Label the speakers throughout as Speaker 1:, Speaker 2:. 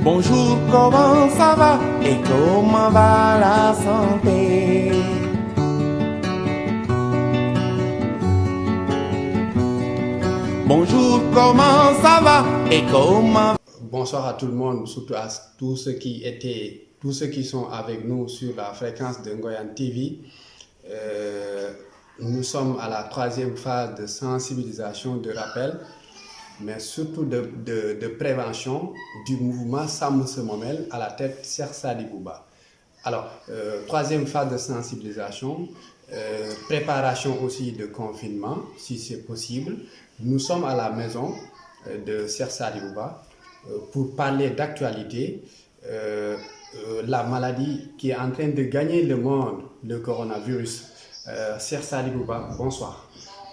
Speaker 1: Bonjour, comment ça va et comment va la santé? Bonjour, comment ça va et comment...
Speaker 2: Bonsoir à tout le monde, surtout à tous ceux qui sont avec nous sur la fréquence de Ngoyan TV. Nous sommes à la troisième phase de sensibilisation, de rappel, mais surtout de prévention du mouvement Sam Se Momel à la tête Cheikh Sadibou Ba. Alors, troisième phase de sensibilisation, préparation aussi de confinement, si c'est possible. Nous sommes à la maison de Cheikh Sadibou Ba pour parler d'actualité, la maladie qui est en train de gagner le monde, le coronavirus. Cheikh Sadibou Ba, bonsoir.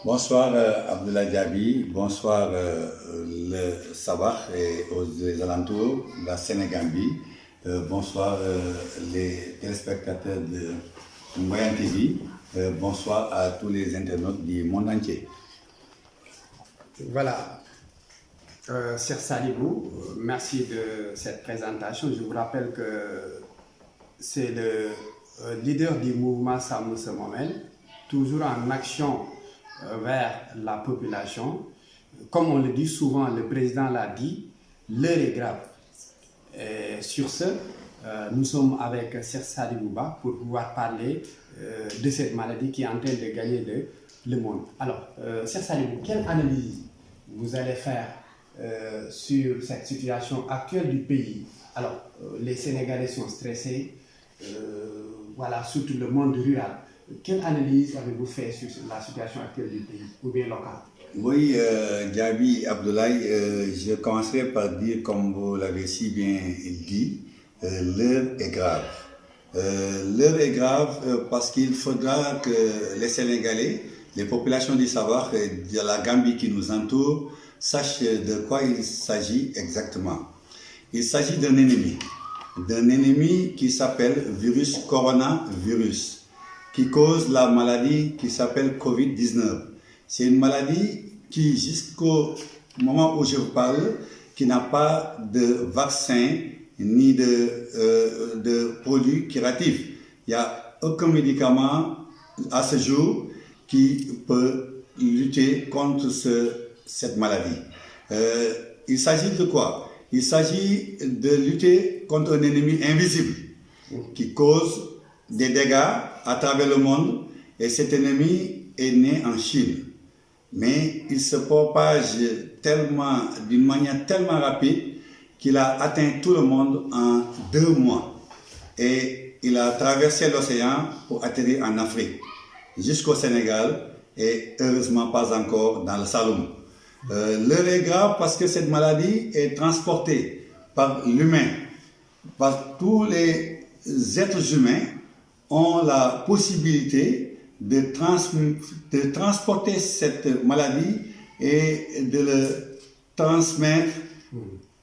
Speaker 3: Bonsoir Abdoulaye Diaby, bonsoir le Sabah et aux alentours, la Sénégambie. Bonsoir les téléspectateurs de Ngoyan TV. Bonsoir à tous les internautes du monde entier.
Speaker 2: Voilà. Cheikh Sadibou, merci de cette présentation. Je vous rappelle que c'est le leader du mouvement Sam Se Momel, toujours en action vers la population. Comme on le dit souvent, le président l'a dit, l'heure est grave. Et sur ce, nous sommes avec Cheikh Sadibou Ba pour pouvoir parler de cette maladie qui est en train de gagner le monde. Alors, Cheikh Sadibou, quelle analyse vous allez faire sur cette situation actuelle du pays? Alors, les Sénégalais sont stressés, voilà, surtout le monde rural. Quelle analyse avez-vous fait sur la situation actuelle du pays, ou bien locale?
Speaker 3: Oui, Diaby, Abdoulaye, je commencerai par dire, comme vous l'avez si bien dit, l'heure est grave. L'heure est grave parce qu'il faudra que les Sénégalais, les populations du Sabah et de la Gambie qui nous entoure, sachent de quoi il s'agit exactement. Il s'agit d'un ennemi qui s'appelle virus coronavirus, qui cause la maladie qui s'appelle Covid-19. C'est une maladie qui, jusqu'au moment où je vous parle, qui n'a pas de vaccin ni de produit curatif. Il n'y a aucun médicament à ce jour qui peut lutter contre cette maladie. Il s'agit de quoi? Il s'agit de lutter contre un ennemi invisible qui cause des dégâts à travers le monde, et cet ennemi est né en Chine. Mais il se propage d'une manière tellement rapide qu'il a atteint tout le monde en 2 mois. Et il a traversé l'océan pour atterrir en Afrique, jusqu'au Sénégal, et heureusement pas encore dans le Saloum. L'heure est grave parce que cette maladie est transportée par l'humain, par tous les êtres humains ont la possibilité de transporter cette maladie et de le transmettre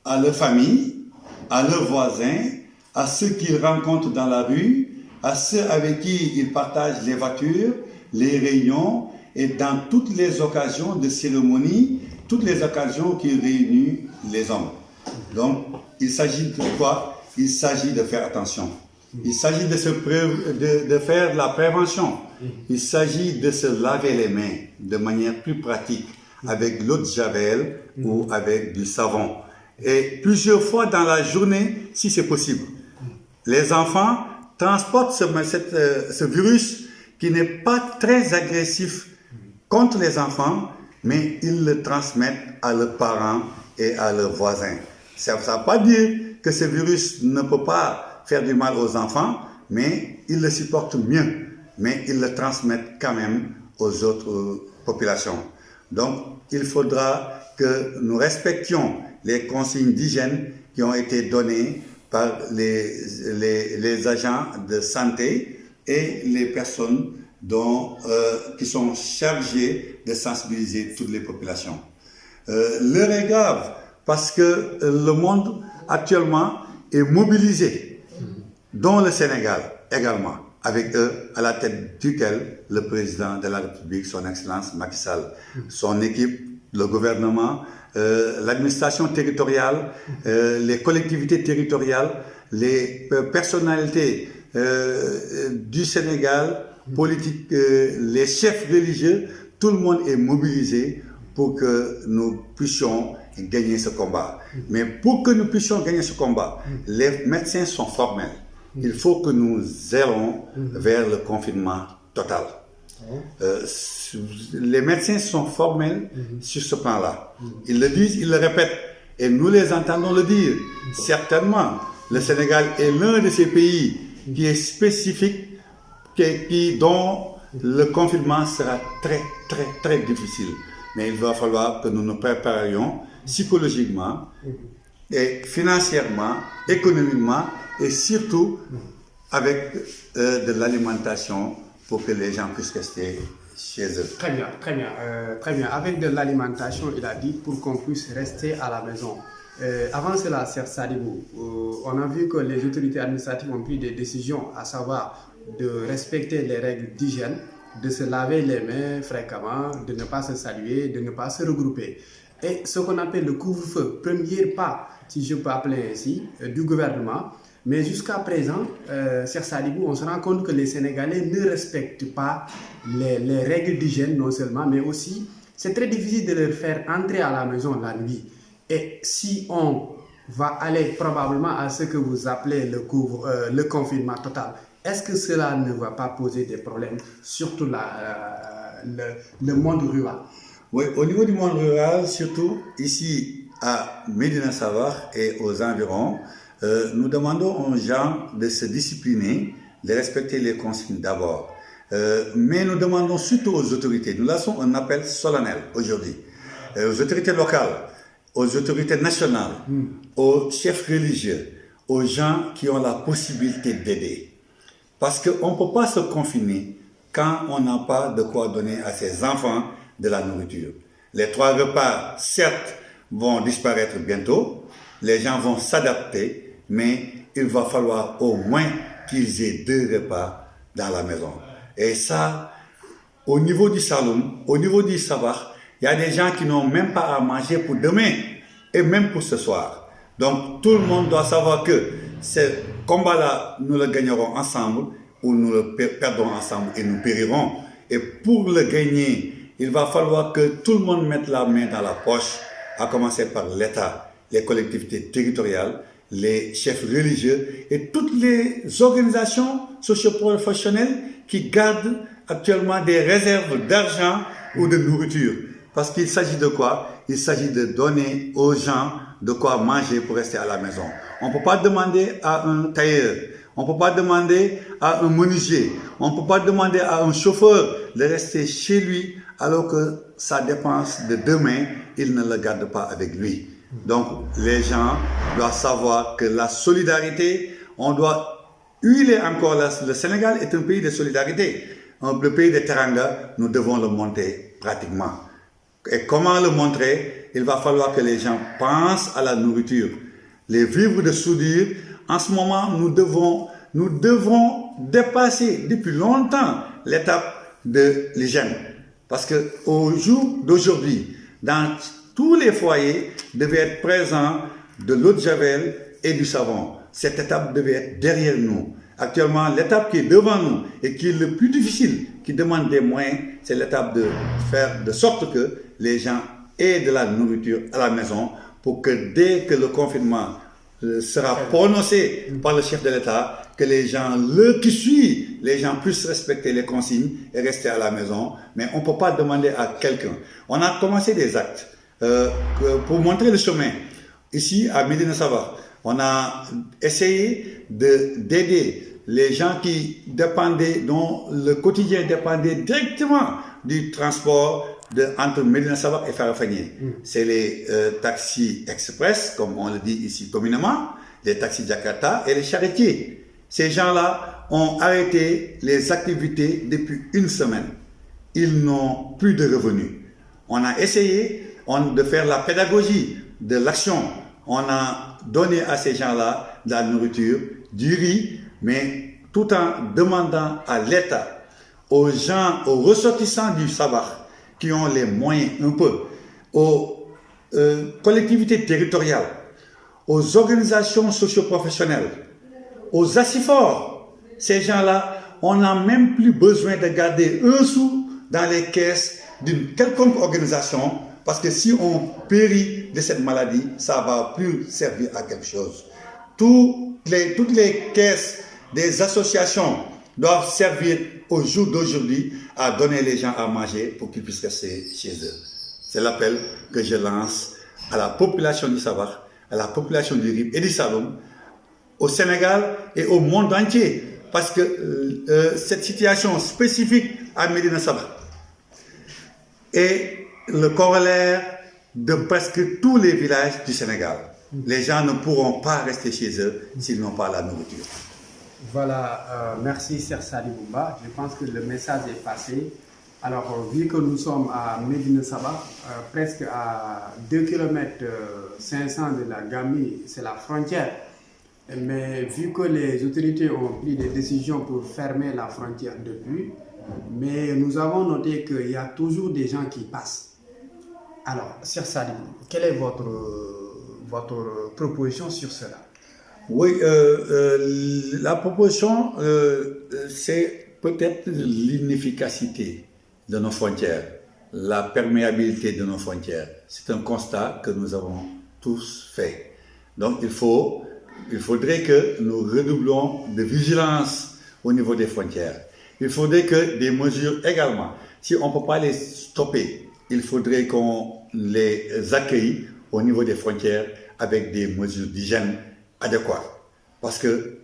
Speaker 3: à leur famille, à leurs voisins, à ceux qu'ils rencontrent dans la rue, à ceux avec qui ils partagent les voitures, les réunions et dans toutes les occasions de cérémonie, toutes les occasions qui réunissent les hommes. Donc, il s'agit de quoi? Il s'agit de faire attention. Il s'agit de faire la prévention. Il s'agit de se laver les mains de manière plus pratique avec l'eau de javel ou avec du savon. Et plusieurs fois dans la journée, si c'est possible. Les enfants transportent ce virus qui n'est pas très agressif contre les enfants, mais ils le transmettent à leurs parents et à leurs voisins. Ça ne veut pas dire que ce virus ne peut pas faire du mal aux enfants, mais ils le supportent mieux, mais ils le transmettent quand même aux autres populations. Donc, il faudra que nous respections les consignes d'hygiène qui ont été données par les agents de santé et les personnes qui sont chargées de sensibiliser toutes les populations. L'heure est grave parce que le monde actuellement est mobilisé, dont le Sénégal également, avec eux à la tête duquel le président de la République, son Excellence Macky Sall, son équipe, le gouvernement, l'administration territoriale, les collectivités territoriales, les personnalités du Sénégal, politiques, les chefs religieux, tout le monde est mobilisé pour que nous puissions gagner ce combat. Mais pour que nous puissions gagner ce combat, les médecins sont formels. Il faut que nous allons vers le confinement total. Les médecins sont formels sur ce plan-là. Ils le disent, ils le répètent, et nous les entendons le dire. Certainement, le Sénégal est l'un de ces pays qui est spécifique, dont le confinement sera très, très, très difficile. Mais il va falloir que nous nous préparions psychologiquement, et financièrement, économiquement, et surtout avec de l'alimentation pour que les gens puissent rester chez eux.
Speaker 2: Très bien, très bien, très bien. Avec de l'alimentation, il a dit, pour qu'on puisse rester à la maison. Avant cela, Serge Sadibou, on a vu que les autorités administratives ont pris des décisions, à savoir de respecter les règles d'hygiène, de se laver les mains fréquemment, de ne pas se saluer, de ne pas se regrouper. Et ce qu'on appelle le couvre-feu, premier pas, si je peux appeler ainsi, du gouvernement. Mais jusqu'à présent, Serge Sadibou, on se rend compte que les Sénégalais ne respectent pas les règles d'hygiène non seulement, mais aussi, c'est très difficile de les faire entrer à la maison la nuit. Et si on va aller probablement à ce que vous appelez le confinement total, est-ce que cela ne va pas poser des problèmes, surtout le monde rural?
Speaker 3: Oui, au niveau du monde rural, surtout ici à Médina Sabakh et aux environs, nous demandons aux gens de se discipliner, de respecter les consignes d'abord. Mais nous demandons surtout aux autorités, nous lançons un appel solennel aujourd'hui, aux autorités locales, aux autorités nationales, aux chefs religieux, aux gens qui ont la possibilité d'aider. Parce qu'on ne peut pas se confiner quand on n'a pas de quoi donner à ses enfants de la nourriture. Les 3 repas, certes, vont disparaître bientôt, les gens vont s'adapter, mais il va falloir au moins qu'ils aient 2 repas dans la maison. Et ça, au niveau du Saloum, au niveau du Sabakh, il y a des gens qui n'ont même pas à manger pour demain et même pour ce soir. Donc tout le monde doit savoir que ce combat-là, nous le gagnerons ensemble ou nous le perdrons ensemble et nous périrons. Et pour le gagner, il va falloir que tout le monde mette la main dans la poche, à commencer par l'État, les collectivités territoriales, les chefs religieux et toutes les organisations socio-professionnelles qui gardent actuellement des réserves d'argent ou de nourriture. Parce qu'il s'agit de quoi? Il s'agit de donner aux gens de quoi manger pour rester à la maison. On ne peut pas demander à un tailleur, on ne peut pas demander à un menuisier, on ne peut pas demander à un chauffeur de rester chez lui alors que sa dépense de demain, il ne le garde pas avec lui. Donc les gens doivent savoir que la solidarité, on doit huiler encore. Le Sénégal est un pays de solidarité, un pays de teranga, nous devons le montrer pratiquement. Et comment le montrer? Il va falloir que les gens pensent à la nourriture. Les vivres de soudure, en ce moment, nous devons dépasser depuis longtemps l'étape de l'hygiène. Parce qu'au jour d'aujourd'hui, dans tous les foyers, devait être présent de l'eau de javel et du savon. Cette étape devait être derrière nous. Actuellement, l'étape qui est devant nous et qui est le plus difficile, qui demande des moyens, c'est l'étape de faire de sorte que les gens aient de la nourriture à la maison pour que dès que le confinement sera prononcé par le chef de l'État, que les gens, qui suivent, les gens puissent respecter les consignes et rester à la maison. Mais on ne peut pas demander à quelqu'un. On a commencé des actes pour montrer le chemin. Ici, à Médina Sabakh, on a essayé d'aider les gens qui dépendaient, dont le quotidien dépendait directement du transport entre Médina Sabakh et Farafenni. C'est les taxis express, comme on le dit ici communément, les taxis Jakarta et les charretiers. Ces gens-là ont arrêté les activités depuis 1 semaine. Ils n'ont plus de revenus. On a essayé de faire la pédagogie de l'action. On a donné à ces gens-là de la nourriture, du riz, mais tout en demandant à l'État, aux gens, aux ressortissants du Sabakh, qui ont les moyens un peu, aux collectivités territoriales, aux organisations socio-professionnelles, aux ASIFOR. Ces gens-là, on n'a même plus besoin de garder un sou dans les caisses d'une quelconque organisation, parce que si on périt de cette maladie, ça ne va plus servir à quelque chose. Toutes les caisses des associations doivent servir au jour d'aujourd'hui à donner les gens à manger pour qu'ils puissent rester chez eux. C'est l'appel que je lance à la population du Sabah, à la population du Rip et du Saloum, au Sénégal et au monde entier. Parce que cette situation spécifique à Médina Sabah est le corollaire de presque tous les villages du Sénégal. Les gens ne pourront pas rester chez eux s'ils n'ont pas la nourriture.
Speaker 2: Voilà, merci Ser Sali Bouba. Je pense que le message est passé. Alors, vu que nous sommes à Médina Sabah, presque à 2 km 500 de la Gambie, c'est la frontière. Mais vu que les autorités ont pris des décisions pour fermer la frontière depuis, mais nous avons noté qu'il y a toujours des gens qui passent. Alors, Ser Sali, quelle est votre proposition sur cela?
Speaker 3: Oui, la proposition, c'est peut-être l'inefficacité de nos frontières, la perméabilité de nos frontières. C'est un constat que nous avons tous fait. Donc, il faudrait que nous redoublions de vigilance au niveau des frontières. Il faudrait que des mesures également, si on ne peut pas les stopper, il faudrait qu'on les accueille au niveau des frontières avec des mesures d'hygiène adéquates. Parce que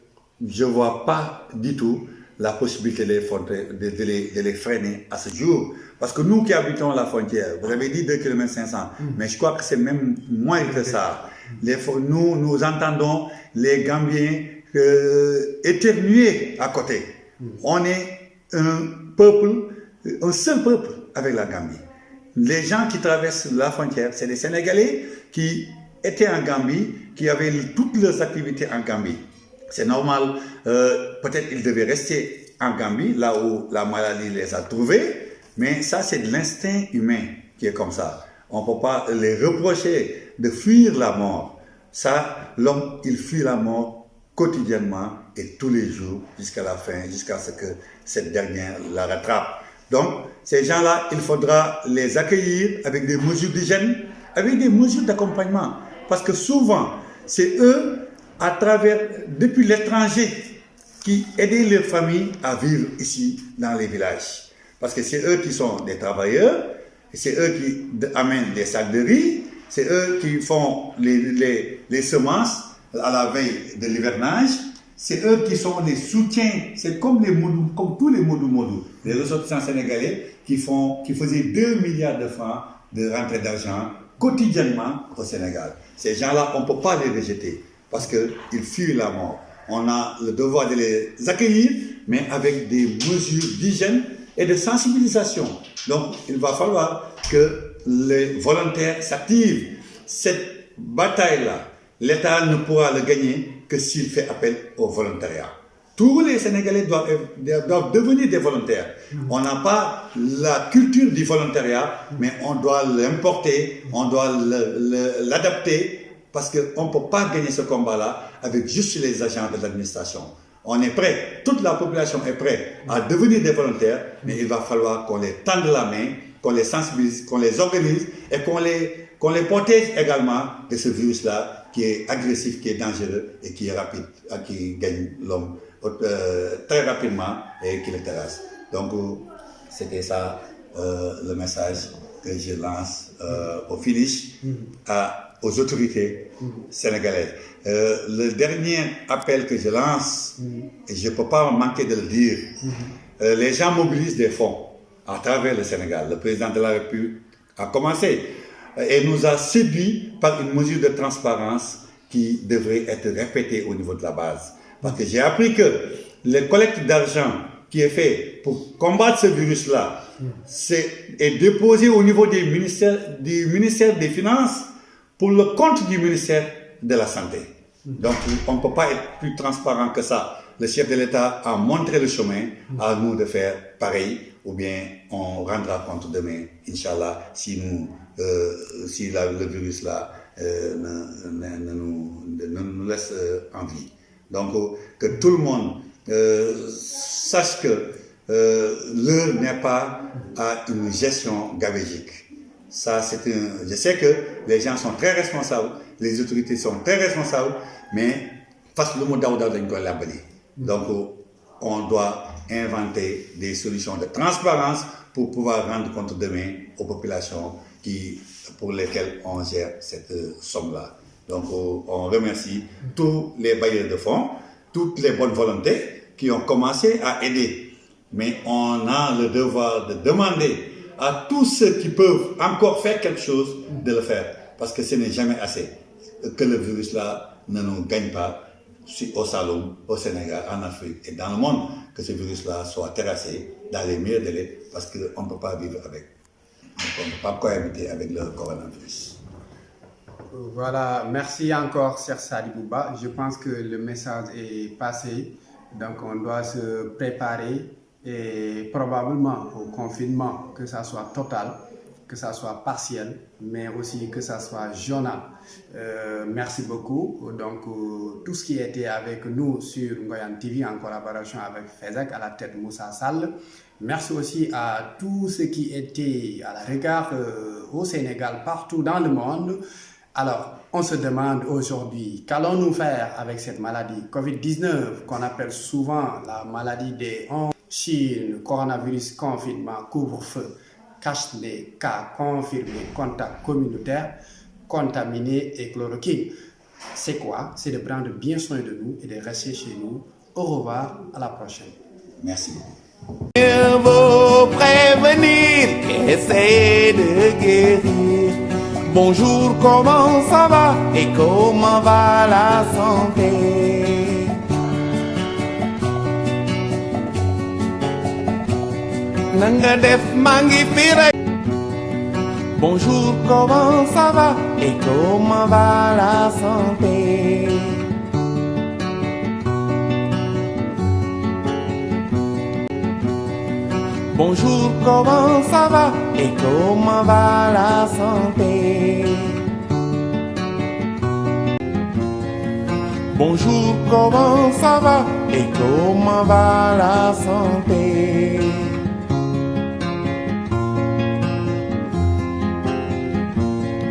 Speaker 3: je ne vois pas du tout la possibilité de les freiner à ce jour. Parce que nous qui habitons la frontière, vous avez dit 2 km 500, mais je crois que c'est même moins que ça. Nous entendons les Gambiens éternuer à côté. On est un seul peuple avec la Gambie. Les gens qui traversent la frontière, c'est des Sénégalais qui étaient en Gambie, qui avaient toutes leurs activités en Gambie. C'est normal, peut-être ils devaient rester en Gambie, là où la maladie les a trouvés, mais ça c'est de l'instinct humain qui est comme ça. On ne peut pas les reprocher de fuir la mort. Ça, l'homme, il fuit la mort quotidiennement et tous les jours jusqu'à la fin, jusqu'à ce que cette dernière la rattrape. Donc, ces gens-là, il faudra les accueillir avec des mesures d'hygiène, avec des mesures d'accompagnement. Parce que souvent, c'est eux, depuis l'étranger, qui aident leurs familles à vivre ici, dans les villages. Parce que c'est eux qui sont des travailleurs, c'est eux qui amènent des sacs de riz, c'est eux qui font les semences à la veille de l'hivernage, c'est eux qui sont les soutiens, c'est comme tous les modou, les ressortissants sénégalais qui faisaient 2 milliards de francs de rentrée d'argent quotidiennement au Sénégal. Ces gens-là, on ne peut pas les rejeter parce qu'ils fuient la mort. On a le devoir de les accueillir, mais avec des mesures d'hygiène et de sensibilisation. Donc, il va falloir que les volontaires s'activent. Cette bataille-là, l'État ne pourra le gagner que s'il fait appel au volontariat. Tous les Sénégalais doivent devenir des volontaires. On n'a pas la culture du volontariat, mais on doit l'importer, on doit l'adapter, parce qu'on ne peut pas gagner ce combat-là avec juste les agents de l'administration. On est prêt, toute la population est prête à devenir des volontaires, mais il va falloir qu'on les tende la main, qu'on les sensibilise, qu'on les organise et qu'on les protège également de ce virus-là qui est agressif, qui est dangereux et qui est rapide, qui gagne l'homme très rapidement et qui le terrasse. Donc, c'était ça le message que je lance au finish aux autorités sénégalaises. Le dernier appel que je lance, et je ne peux pas manquer de le dire, les gens mobilisent des fonds à travers le Sénégal. Le président de la République a commencé et nous a séduit par une mesure de transparence qui devrait être répétée au niveau de la base. Parce que j'ai appris que le collecte d'argent qui est fait pour combattre ce virus-là est déposé au niveau du ministère des Finances pour le compte du ministère de la Santé. Donc, on ne peut pas être plus transparent que ça. Le chef de l'État a montré le chemin, à nous de faire pareil, ou bien on rendra compte demain, Inch'Allah, si nous si le virus là ne nous laisse en vie. Donc que tout le monde sache que l'heure n'est pas à une gestion gabegique. Ça, je sais que les gens sont très responsables, les autorités sont très responsables, mais face le mot d'Aouda de donc on doit inventer des solutions de transparence pour pouvoir rendre compte demain aux populations pour lesquelles on gère cette somme-là. Donc on remercie tous les bailleurs de fonds, toutes les bonnes volontés qui ont commencé à aider. Mais on a le devoir de demander à tous ceux qui peuvent encore faire quelque chose de le faire. Parce que ce n'est jamais assez que le virus-là ne nous gagne pas au Saloum, au Sénégal, en Afrique et dans le monde, que ce virus-là soit terrassé dans les meilleurs délais parce qu'on ne peut pas vivre avec. On ne peut pas cohabiter avec le coronavirus.
Speaker 2: Voilà, merci encore, Cheikh Sadibou Bah. Je pense que le message est passé. Donc on doit se préparer et probablement au confinement, que ça soit total, que ça soit partiel, mais aussi que ça soit journal. Merci beaucoup. Donc tout ce qui était avec nous sur Ngoyan TV en collaboration avec Fezek à la tête Moussa Sall. Merci aussi à tous ceux qui étaient à la regard au Sénégal, partout dans le monde. Alors, on se demande aujourd'hui, qu'allons-nous faire avec cette maladie Covid-19 qu'on appelle souvent la maladie des 11 Chine, coronavirus, confinement, couvre-feu, cache les cas confirmés, contacts communautaires, contaminés et chloroquine. C'est quoi? C'est de prendre bien soin de nous et de rester chez nous. Au revoir, à la prochaine.
Speaker 3: Merci.
Speaker 1: Mieux vaut prévenir qu'essayer de guérir. Bonjour, comment ça va et comment va la santé? Nanga def mangi pire. Bonjour, comment ça va et comment va la santé? Bonjour, comment ça va et comment va la santé? Bonjour, comment ça va et comment va la santé?